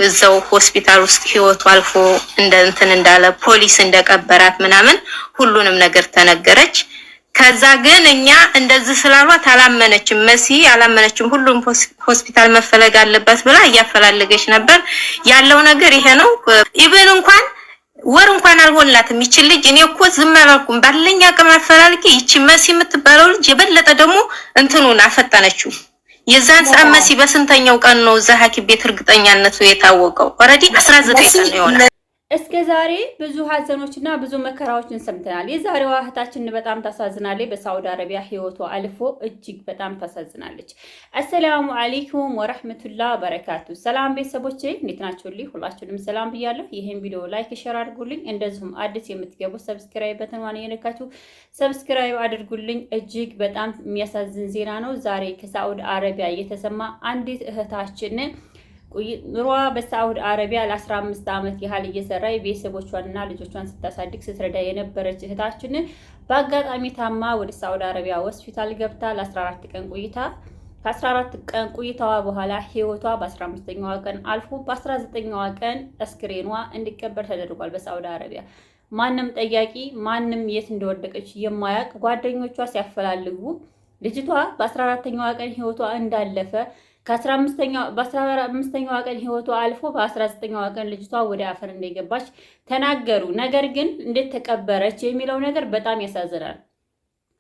እዛው ሆስፒታል ውስጥ ህይወቱ አልፎ እንትን እንዳለ ፖሊስ እንደቀበራት ምናምን ሁሉንም ነገር ተነገረች። ከዛ ግን እኛ እንደዚህ ስላሏት አላመነችም። መሲ አላመነችም። ሁሉም ሆስፒታል መፈለግ አለበት ብላ እያፈላለገች ነበር። ያለው ነገር ይሄ ነው። ኢቭን እንኳን ወር እንኳን አልሆንላትም ይቺ ልጅ። እኔ እኮ ዝም አላልኩም ባለኛ አቅም አፈላልጌ ይቺ መሲ የምትባለው ልጅ የበለጠ ደግሞ እንትኑን አፈጠነችው። የዛን ሰዓት መሲ በስንተኛው ቀን ነው እዛ ሐኪም ቤት እርግጠኛነቱ የታወቀው? ኦሬዲ 19 ቀን ነው የሆነው። እስከ ዛሬ ብዙ ሀዘኖችና ብዙ መከራዎችን ሰምተናል። የዛሬዋ እህታችን በጣም ታሳዝናለች። በሳውዲ አረቢያ ህይወቷ አልፎ እጅግ በጣም ታሳዝናለች። አሰላሙ አለይኩም ወራህመቱላሂ ወበረካቱ። ሰላም ቤተሰቦቼ እንዴት ናችሁልኝ? ሁላችሁንም ሰላም ብያለሁ። ይሄን ቪዲዮ ላይክ ሼር አድርጉልኝ። እንደዚሁም አዲስ የምትገቡ ሰብስክራይብ በተንዋን እየነካችሁ ሰብስክራይብ አድርጉልኝ። እጅግ በጣም የሚያሳዝን ዜና ነው ዛሬ ከሳውዲ አረቢያ የተሰማ። አንዲት እህታችን ኑሯ በሳውዲ አረቢያ ለ15 ዓመት ያህል እየሰራች ቤተሰቦቿንና ልጆቿን ስታሳድግ ስትረዳ የነበረች እህታችን በአጋጣሚ ታማ ወደ ሳውዲ አረቢያ ሆስፒታል ገብታ ለ14 ቀን ቆይታ ከ14 ቀን ቆይታዋ በኋላ ህይወቷ በ15ኛዋ ቀን አልፎ በ19ኛዋ ቀን አስክሬኗ እንዲቀበር ተደርጓል። በሳውዲ አረቢያ ማንም ጠያቂ ማንም የት እንደወደቀች የማያውቅ ጓደኞቿ ሲያፈላልጉ ልጅቷ በ14ኛዋ ቀን ህይወቷ እንዳለፈ በ15ኛዋ ቀን ህይወቷ አልፎ በ19ኛዋ ቀን ልጅቷ ወደ አፈር እንደገባች ተናገሩ። ነገር ግን እንዴት ተቀበረች የሚለው ነገር በጣም ያሳዝናል።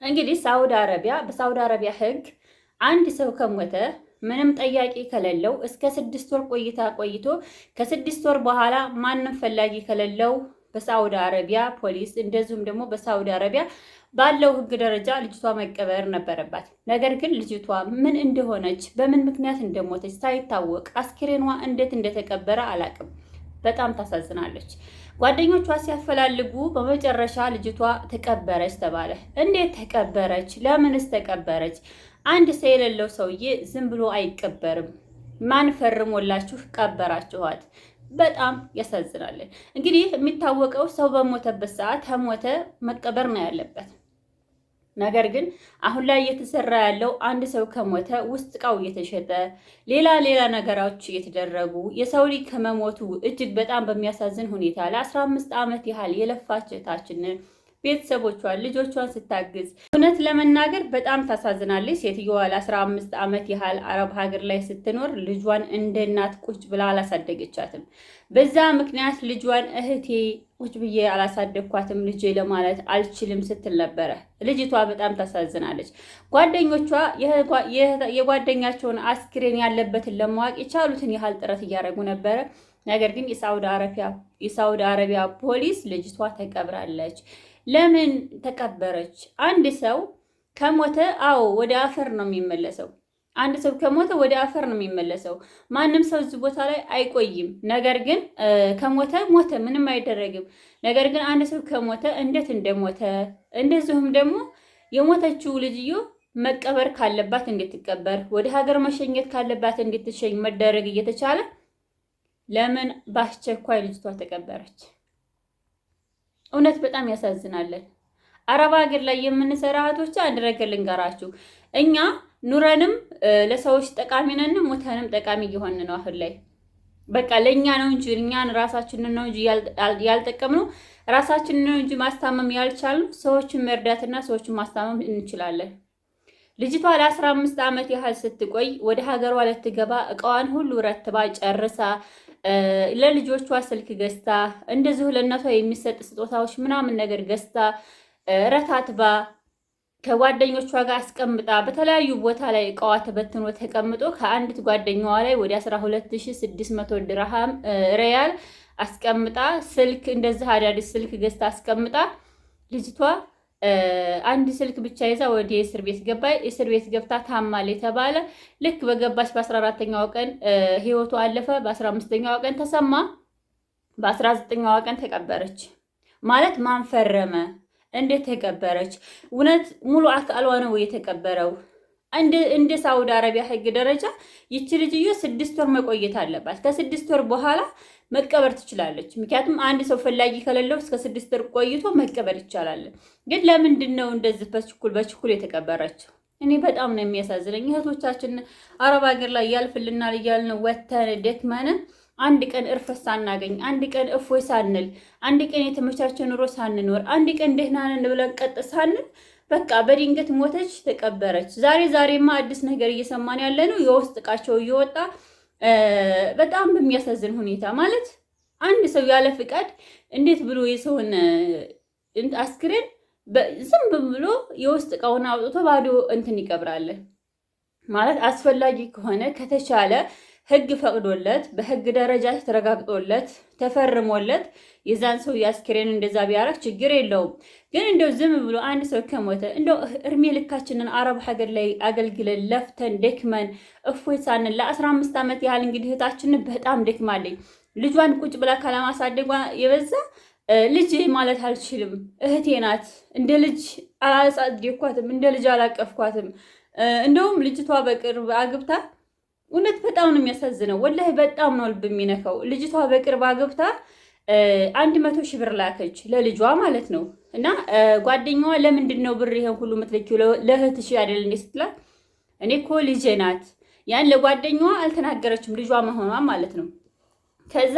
እንግዲህ በሳውዲ አረቢያ ህግ አንድ ሰው ከሞተ ምንም ጠያቂ ከሌለው እስከ 6 ወር ቆይቶ ከ6 ወር በኋላ ማንም ፈላጊ ከሌለው በሳውዲ አረቢያ ፖሊስ እንደዚሁም ደግሞ በሳውዲ አረቢያ ባለው ህግ ደረጃ ልጅቷ መቀበር ነበረባት። ነገር ግን ልጅቷ ምን እንደሆነች በምን ምክንያት እንደሞተች ሳይታወቅ አስክሬኗ እንዴት እንደተቀበረ አላቅም። በጣም ታሳዝናለች። ጓደኞቿ ሲያፈላልጉ በመጨረሻ ልጅቷ ተቀበረች ተባለ። እንዴት ተቀበረች? ለምንስ ተቀበረች? አንድ ሰው የሌለው ሰውዬ ዝም ብሎ አይቀበርም። ማን ፈርሞላችሁ ቀበራችኋት? በጣም ያሳዝናል። እንግዲህ የሚታወቀው ሰው በሞተበት ሰዓት ከሞተ መቀበር ነው ያለበት። ነገር ግን አሁን ላይ እየተሰራ ያለው አንድ ሰው ከሞተ ውስጥ እቃው እየተሸጠ ሌላ ነገሮች እየተደረጉ የሰው ልጅ ከመሞቱ እጅግ በጣም በሚያሳዝን ሁኔታ ለ15 ዓመት ያህል የለፋች እህታችን ቤተሰቦቿን ልጆቿን ስታግዝ እውነት ለመናገር በጣም ታሳዝናለች። ሴትዮዋ ለ15 ዓመት ያህል አረብ ሀገር ላይ ስትኖር ልጇን እንደ እናት ቁጭ ብላ አላሳደገቻትም። በዛ ምክንያት ልጇን እህቴ ቁጭ ብዬ አላሳደግኳትም ልጄ ለማለት አልችልም ስትል ነበረ። ልጅቷ በጣም ታሳዝናለች። ጓደኞቿ የጓደኛቸውን አስክሬን ያለበትን ለማወቅ የቻሉትን ያህል ጥረት እያደረጉ ነበረ። ነገር ግን የሳውዲ አረቢያ ፖሊስ ልጅቷ ተቀብራለች። ለምን ተቀበረች? አንድ ሰው ከሞተ ወደ አፈር ነው የሚመለሰው። አንድ ሰው ከሞተ ወደ አፈር ነው የሚመለሰው። ማንም ሰው እዚህ ቦታ ላይ አይቆይም። ነገር ግን ከሞተ ሞተ፣ ምንም አይደረግም። ነገር ግን አንድ ሰው ከሞተ እንዴት እንደሞተ እንደዚሁም ደግሞ የሞተችው ልጅዮ መቀበር ካለባት እንድትቀበር፣ ወደ ሀገር መሸኘት ካለባት እንድትሸኝ መደረግ እየተቻለ ለምን በአስቸኳይ ልጅቷ ተቀበረች? እውነት በጣም ያሳዝናለን። አረብ ሀገር ላይ የምንሰራ እህቶች አንድ ነገር ልንገራችሁ፣ እኛ ኑረንም ለሰዎች ጠቃሚ ነን፣ ሞተንም ጠቃሚ እየሆን ነው። አሁን ላይ በቃ ለእኛ ነው እንጂ እኛን ራሳችንን ነው እንጂ ያልጠቀምነው፣ ራሳችንን ነው እንጂ ማስታመም ያልቻልነው፣ ሰዎችን መርዳትና ሰዎችን ማስታመም እንችላለን። ልጅቷ ለ15 ዓመት ያህል ስትቆይ ወደ ሀገሯ ልትገባ እቃዋን ሁሉ ረትባ ጨርሳ ለልጆቿ ስልክ ገዝታ እንደዚሁ ለእናቷ የሚሰጥ ስጦታዎች ምናምን ነገር ገዝታ ረታትባ ከጓደኞቿ ጋር አስቀምጣ በተለያዩ ቦታ ላይ እቃዋ ተበትኖ ተቀምጦ ከአንዲት ጓደኛዋ ላይ ወደ 12600 ድርሃም ሪያል አስቀምጣ ስልክ እንደዚህ አዳዲስ ስልክ ገዝታ አስቀምጣ ልጅቷ አንድ ስልክ ብቻ ይዛ ወደ እስር ቤት ገባች። እስር ቤት ገብታ ታማል የተባለ ልክ በገባች በ14ኛው ቀን ህይወቷ አለፈ። በ15ኛው ቀን ተሰማ። በ19ኛው ቀን ተቀበረች። ማለት ማን ፈረመ? እንዴት ተቀበረች? እውነት ሙሉ አካሏ ነው የተቀበረው? እንደ ሳውዲ አረቢያ ህግ ደረጃ ይቺ ልጅዮ 6 ወር መቆየት አለባት። ከ6 ወር በኋላ መቀበር ትችላለች። ምክንያቱም አንድ ሰው ፈላጊ ከሌለው እስከ 6 ወር ቆይቶ መቀበር ይቻላል። ግን ለምንድን ነው እንደዚህ በችኩል የተቀበረችው? እኔ በጣም ነው የሚያሳዝነኝ። እህቶቻችን አረብ ሀገር ላይ ያልፍልናል እያልን ወተን ደክመን አንድ ቀን እርፈት ሳናገኝ፣ አንድ ቀን እፎይ ሳንል፣ አንድ ቀን የተመቻቸ ኑሮ ሳንኖር፣ አንድ ቀን ደህና ነን ብለን ቀጥ ሳንል በቃ በድንገት ሞተች፣ ተቀበረች። ዛሬማ አዲስ ነገር እየሰማን ያለ ነው። የውስጥ እቃቸው እየወጣ በጣም በሚያሳዝን ሁኔታ ማለት አንድ ሰው ያለ ፍቃድ እንዴት ብሎ የሰውን አስክሬን ዝም ብሎ የውስጥ እቃውን አውጥቶ ባዶ እንትን ይቀብራል ማለት አስፈላጊ ከሆነ ከተቻለ ህግ ፈቅዶለት በህግ ደረጃ ተረጋግጦለት ተፈርሞለት የዛን ሰው የአስክሬን እንደዛ ቢያረግ ችግር የለውም። ግን እንደው ዝም ብሎ አንድ ሰው ከሞተ እንደው እድሜ ልካችንን አረብ ሀገር ላይ አገልግለን ለፍተን ደክመን እፎይ ሳንል ለ15 ዓመት ያህል እንግዲህ እህታችንን በጣም ደክማለኝ። ልጇን ቁጭ ብላ ካለማሳደጓ የበዛ ልጅ ማለት አልችልም፣ እህቴ ናት፣ እንደ ልጅ አላሳደኳትም፣ እንደ ልጅ አላቀፍኳትም። እንደውም ልጅቷ በቅርብ አግብታ እውነት በጣም ነው የሚያሳዝነው። ወላሂ በጣም ነው ልብ የሚነካው። ልጅቷ በቅርብ አግብታ 100 ሺህ ብር ላከች ለልጇ ማለት ነው። እና ጓደኛዋ ለምንድን ነው ብር ይሄን ሁሉ የምትልኪው ለእህትሽ አይደል እንዴ ስትላት፣ እኔ እኮ ልጄ ናት። ያን ለጓደኛዋ አልተናገረችም ልጇ መሆኗ ማለት ነው። ከዛ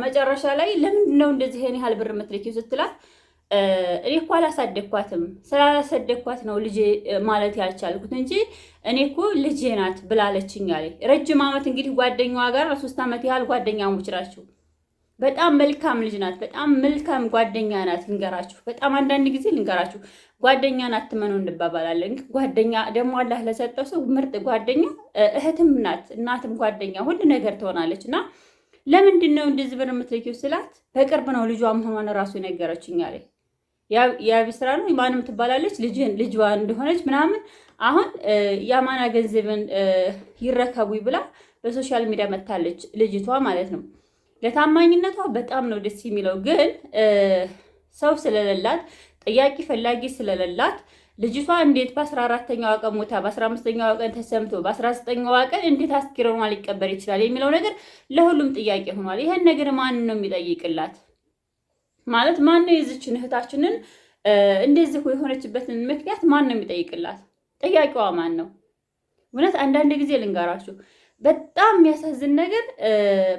መጨረሻ ላይ ለምንድን ነው እንደዚህ ይሄን ያህል ብር የምትልኪው ስትላት፣ እኔ እኮ አላሳደግኳትም፣ ስላላሳደግኳት ነው ልጄ ማለት ያልቻልኩት እንጂ እኔ እኮ ልጄ ናት ብላለችኝ አለኝ። ረጅም ዓመት እንግዲህ ጓደኛዋ ጋር ለ3 ዓመት ያህል ጓደኛሞች ናቸው። በጣም መልካም ልጅ ናት። በጣም መልካም ጓደኛ ናት። ልንገራችሁ፣ በጣም አንዳንድ ጊዜ ልንገራችሁ፣ ጓደኛ ናት ትመኑ እንባባላለን። ጓደኛ ደግሞ አላህ ለሰጠው ሰው ምርጥ ጓደኛ እህትም ናት፣ እናትም ጓደኛ፣ ሁሉ ነገር ትሆናለች። እና ለምንድን ነው እንደዚህ ብር የምትልኪው ስላት፣ በቅርብ ነው ልጇ መሆኗን ራሱ ነገረችኝ አለኝ። የአቢስራ ነው ማንም ትባላለች፣ ልጇ እንደሆነች ምናምን። አሁን የአማና ገንዘብን ይረከቡ ብላ በሶሻል ሚዲያ መታለች ልጅቷ ማለት ነው። ለታማኝነቷ በጣም ነው ደስ የሚለው። ግን ሰው ስለሌላት ጠያቂ ፈላጊ ስለሌላት ልጅቷ እንዴት በ14ኛዋ ቀን ሞታ በ15ኛዋ ቀን ተሰምቶ በ19ኛዋ ቀን እንዴት አስክሬኗ ሊቀበር ይችላል የሚለው ነገር ለሁሉም ጥያቄ ሆኗል። ይሄን ነገር ማን ነው የሚጠይቅላት? ማለት ማን ነው የዚችን እህታችንን እንደዚህ የሆነችበትን ምክንያት ማን ነው የሚጠይቅላት? ጠያቂዋ ማን ነው? እውነት አንዳንድ ጊዜ ልንገራችሁ በጣም የሚያሳዝን ነገር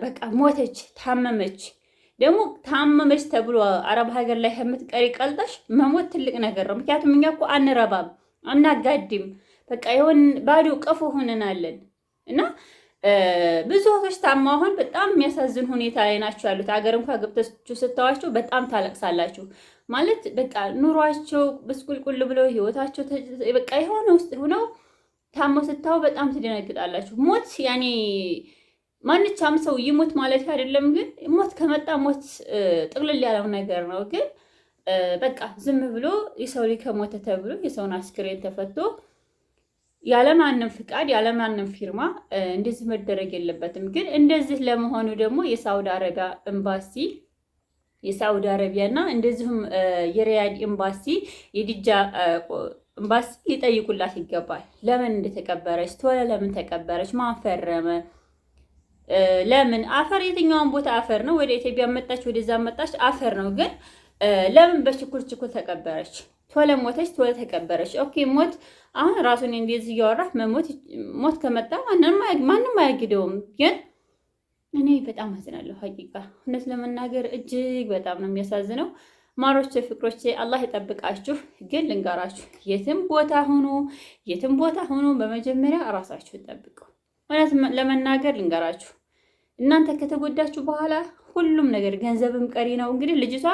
በቃ ሞተች፣ ታመመች። ደግሞ ታመመች ተብሎ አረብ ሀገር ላይ ከምትቀሪ ቀልጠሽ መሞት ትልቅ ነገር ነው። ምክንያቱም እኛ እኮ አንረባም፣ አናጋድም፣ በቃ የሆን ባዶ ቀፎ ሆነናለን። እና ብዙ እህቶች ታማ አሁን በጣም የሚያሳዝን ሁኔታ ላይ ናቸው ያሉት። ሀገር እንኳ ገብታችሁ ስታዋቸው በጣም ታለቅሳላችሁ። ማለት በቃ ኑሯቸው ብስቁልቁል ብለው ህይወታቸው በቃ የሆነ ውስጥ ሆነው ታመው ስታው በጣም ትደነግጣላችሁ። ሞት ያኔ ማንኛውም ሰው ይሞት ማለት አይደለም፣ ግን ሞት ከመጣ ሞት ጥቅልል ያለው ነገር ነው። ግን በቃ ዝም ብሎ የሰው ልጅ ከሞተ ተብሎ የሰውን አስክሬን ተፈቶ ያለማንም ፍቃድ ያለማንም ፊርማ እንደዚህ መደረግ የለበትም። ግን እንደዚህ ለመሆኑ ደግሞ የሳውዲ አረቢያ ኤምባሲ የሳውዲ አረቢያና እንደዚሁም የሪያድ ኤምባሲ የዲጃ ኤምባሲ ሊጠይቁላት ይገባል። ለምን እንደተቀበረች ቶሎ ለምን ተቀበረች? ማን ፈረመ? ለምን አፈር የትኛውን ቦታ አፈር ነው? ወደ ኢትዮጵያ መጣች፣ ወደዛ መጣች፣ አፈር ነው። ግን ለምን በችኩል ተቀበረች? ቶሎ ሞተች፣ ቶሎ ተቀበረች። ኦኬ ሞት አሁን ራሱን እንደዚህ እያወራህ ሞት ከመጣ ማንም አያግደውም። ግን እኔ በጣም አዝናለሁ። ሀቂቃ እውነት ለመናገር እጅግ በጣም ነው የሚያሳዝነው። ማሮቼ ፍቅሮቼ አላህ ይጠብቃችሁ። ግን ልንገራችሁ የትም ቦታ ሁኑ በመጀመሪያ እራሳችሁ ጠብቁ። እውነት ለመናገር ልንገራችሁ እናንተ ከተጎዳችሁ በኋላ ሁሉም ነገር ገንዘብም ቀሪ ነው። እንግዲህ ልጅቷ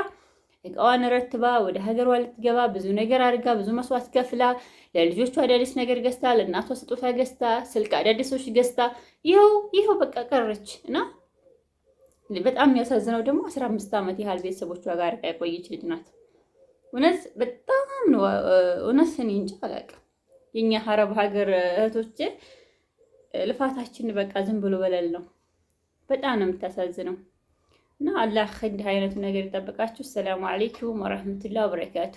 እቃዋን ረትባ ወደ ሀገሯ ልትገባ ብዙ ነገር አድርጋ ብዙ መስዋዕት ከፍላ ለልጆቿ አዳዲስ ነገር ገዝታ ለእናቷ ስጦታ ገዝታ ስልክ አዳዲሶች ገዝታ ይኸው በቃ ቀረች እና በጣም የሚያሳዝነው ደግሞ 15 ዓመት ያህል ቤተሰቦቿ ጋር የቆየች ልጅ ናት። እውነት በጣም ነው እውነት እኔ እንጃ አላውቅም። የኛ አረብ ሀገር እህቶቼ ልፋታችን በቃ ዝም ብሎ በለል ነው። በጣም ነው የምታሳዝነው። እና አላህ እንዲህ አይነቱ ነገር ይጠብቃችሁ። ሰላም አለይኩም ወራህመቱላሂ ወበረካቱ።